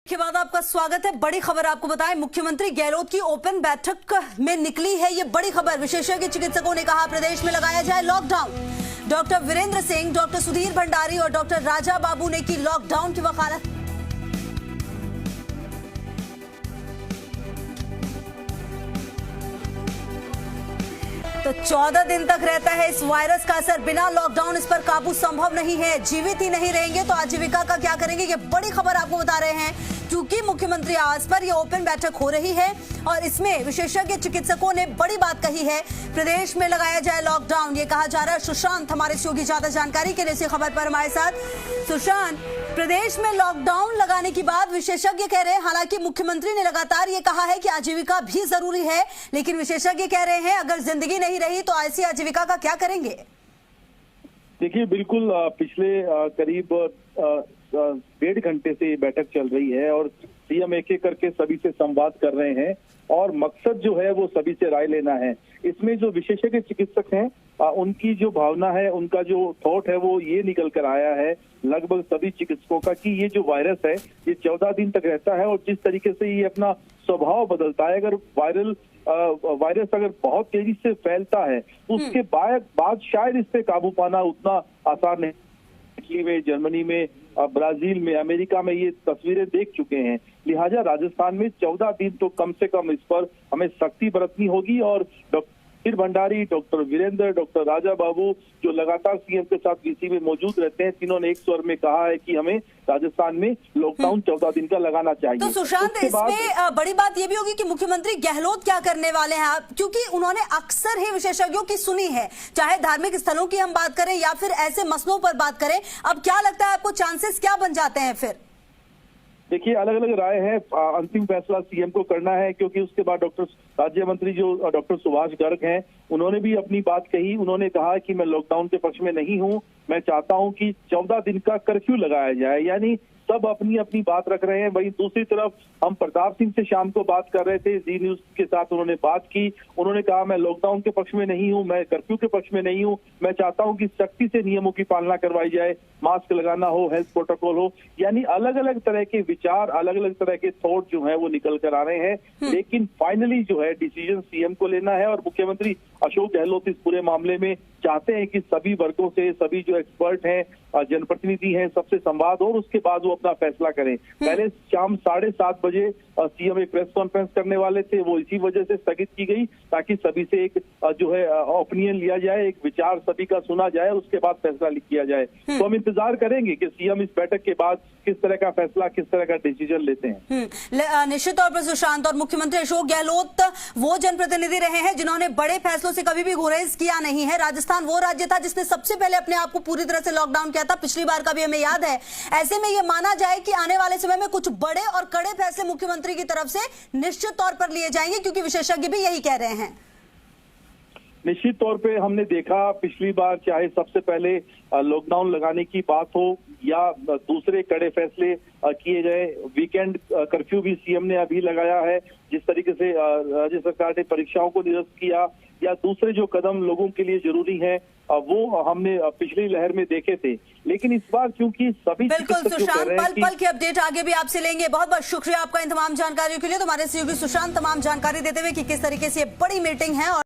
के बाद आपका स्वागत है। बड़ी खबर आपको बताएं, मुख्यमंत्री गहलोत की ओपन बैठक में निकली है ये बड़ी खबर। विशेषज्ञ चिकित्सकों ने कहा प्रदेश में लगाया जाए lockdown. Doctor Virendra Singh, doctor Sudhir Bhandari और डॉक्टर राजा बाबू ने की लॉकडाउन की वकालत। तो 14 दिन तक रहता है इस वायरस का असर। बिना लॉकडाउन इस पर काबू संभव नहीं है। जीवित ही नहीं रहेंगे तो आजीविका का क्या करेंगे, ये बड़ी खबर आपको बता रहे हैं, क्योंकि मुख्यमंत्री आवास पर ये ओपन बैठक हो रही है और इसमें विशेषज्ञ चिकित्सकों ने बड़ी बात कही है। प्रदेश में लगाया जाए लॉकडाउन, ये कहा जा रहा है। सुशांत हमारे शो की ज्यादा जानकारी के लिए इसी खबर पर हमारे साथ। सुशांत, प्रदेश में लॉकडाउन लगाने की बात विशेषज्ञ कह रहे हैं। हालांकि मुख्यमंत्री ने लगातार ये कहा है कि आजीविका भी जरूरी है, लेकिन विशेषज्ञ कह रहे हैं अगर जिंदगी नहीं रही तो ऐसी आजीविका का क्या करेंगे। देखिए, बिल्कुल पिछले करीब 1.5 घंटे से ये बैठक चल रही है और सीएम एक एक करके सभी से संवाद कर रहे हैं और मकसद जो है वो सभी से राय लेना है। इसमें जो विशेषज्ञ चिकित्सक हैं उनकी जो भावना है, उनका जो थॉट है वो ये निकल कर आया है लगभग सभी चिकित्सकों का कि ये जो वायरस है ये 14 दिन तक रहता है और जिस तरीके से ये अपना स्वभाव बदलता है, अगर वायरस अगर बहुत तेजी से फैलता है उसके बाद शायद इस पे काबू पाना उतना आसान नहीं। इटली में, जर्मनी में, ब्राजील में, अमेरिका में ये तस्वीरें देख चुके हैं। लिहाजा राजस्थान में 14 दिन तो कम से कम इस पर हमें सख्ती बरतनी होगी और doctor Bhandari, doctor Virendra, doctor Raja Babu जो लगातार सीएम के साथ वीसी में मौजूद रहते हैं, तीनों ने एक स्वर में कहा है कि हमें राजस्थान में लॉकडाउन 14 दिन का लगाना चाहिए। तो सुशांत, इसमें बड़ी बात ये भी होगी कि मुख्यमंत्री गहलोत क्या करने वाले हैं, क्योंकि उन्होंने अक्सर ही विशेषज्ञों की सुनी है, चाहे धार्मिक स्थलों की हम बात करें या फिर ऐसे मसलों पर बात करें। अब क्या लगता है आपको, चांसेस क्या बन जाते हैं फिर? देखिए, अलग अलग राय है, अंतिम फैसला सीएम को करना है, क्योंकि उसके बाद डॉक्टर राज्य मंत्री जो डॉक्टर सुभाष गर्ग हैं उन्होंने भी अपनी बात कही। उन्होंने कहा कि मैं लॉकडाउन के पक्ष में नहीं हूं, मैं चाहता हूं कि 14 दिन का कर्फ्यू लगाया जाए। यानी सब अपनी अपनी बात रख रहे हैं। वहीं दूसरी तरफ हम प्रताप सिंह से शाम को बात कर रहे थे, जी न्यूज के साथ उन्होंने बात की। उन्होंने कहा मैं लॉकडाउन के पक्ष में नहीं हूं, मैं कर्फ्यू के पक्ष में नहीं हूं, मैं चाहता हूं कि सख्ती से नियमों की पालना करवाई जाए, मास्क लगाना हो, हेल्थ प्रोटोकॉल हो। यानी अलग अलग तरह के विचार, अलग अलग तरह के थॉट जो है वो निकल कर आ रहे हैं, लेकिन फाइनली जो है डिसीजन सीएम को लेना है और मुख्यमंत्री अशोक गहलोत इस पूरे मामले में चाहते हैं कि सभी वर्गों से, सभी जो एक्सपर्ट हैं, जनप्रतिनिधि हैं, सबसे संवाद और उसके बाद वो अपना फैसला करें। पहले शाम 7:30 बजे सीएम एक प्रेस कॉन्फ्रेंस करने वाले थे, वो इसी वजह से स्थगित की गई ताकि सभी से एक जो है ओपिनियन लिया जाए, एक विचार सभी का सुना जाए और उसके बाद फैसला किया जाए। तो हम इंतजार करेंगे कि सीएम इस बैठक के बाद किस तरह का फैसला, किस तरह का डिसीजन लेते हैं। निश्चित तौर पर सुशांत, और मुख्यमंत्री अशोक गहलोत वो जनप्रतिनिधि रहे हैं जिन्होंने बड़े फैसलों से कभी भी गुरेज किया नहीं है। राजस्थान वो राज्य था जिसने सबसे पहले अपने आप को पूरी तरह से लॉकडाउन किया था, पिछली बार का भी हमें याद है। ऐसे में ये माना जाए कि आने वाले समय में कुछ बड़े और कड़े फैसले मुख्यमंत्री की तरफ से निश्चित तौर पर लिए जाएंगे, क्योंकि विशेषज्ञ भी यही कह रहे हैं। निश्चित तौर पे हमने देखा पिछली बार, चाहे सबसे पहले लॉकडाउन लगाने की बात हो या दूसरे कड़े फैसले किए गए, वीकेंड कर्फ्यू भी सीएम ने अभी लगाया है, जिस तरीके से राज्य सरकार ने परीक्षाओं को निरस्त किया, या दूसरे जो कदम लोगों के लिए जरूरी है वो हमने पिछली लहर में देखे थे। लेकिन इस बार क्योंकि सभी बिल्कुल सुशांत, पल की अपडेट आगे भी आपसे लेंगे। बहुत बहुत शुक्रिया आपका इन तमाम जानकारियों के लिए। तो हमारे सहयोगी सुशांत तमाम जानकारी देते हुए कि किस तरीके से ये बड़ी मीटिंग है और